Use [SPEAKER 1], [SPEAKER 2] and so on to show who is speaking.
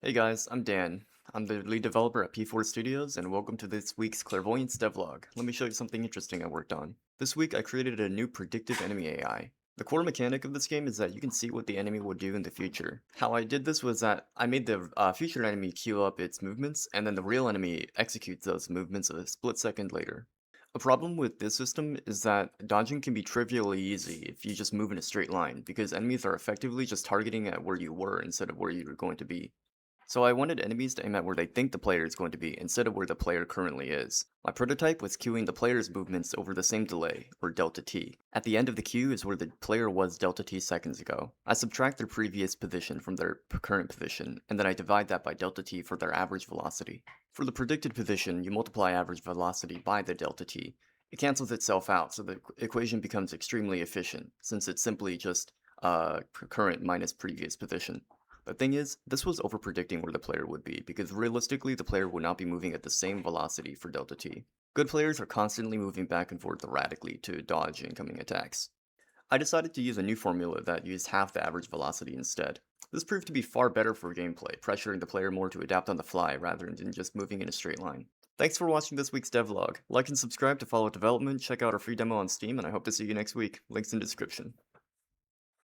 [SPEAKER 1] Hey guys, I'm Dan. I'm the lead developer at P4 Studios, and welcome to this week's Clairvoyance Devlog. Let me show you something interesting I worked on. This week I created a new predictive enemy AI. The core mechanic of this game is that you can see what the enemy will do in the future. How I did this was that I made the future enemy queue up its movements, and then the real enemy executes those movements a split second later. A problem with this system is that dodging can be trivially easy if you just move in a straight line, because enemies are effectively just targeting at where you were instead of where you were going to be. So I wanted enemies to aim at where they think the player is going to be instead of where the player currently is. My prototype was queuing the player's movements over the same delay, or delta t. At the end of the queue is where the player was delta t seconds ago. I subtract their previous position from their current position, and then I divide that by delta t for their average velocity. For the predicted position, you multiply average velocity by the delta t. It cancels itself out, so the equation becomes extremely efficient, since it's simply just current minus previous position. The thing is, this was overpredicting where the player would be, because realistically the player would not be moving at the same velocity for delta t. Good players are constantly moving back and forth erratically to dodge incoming attacks. I decided to use a new formula that used half the average velocity instead. This proved to be far better for gameplay, pressuring the player more to adapt on the fly rather than just moving in a straight line. Thanks for watching this week's devlog. Like and subscribe to follow development, check out our free demo on Steam, and I hope to see you next week. Links in description.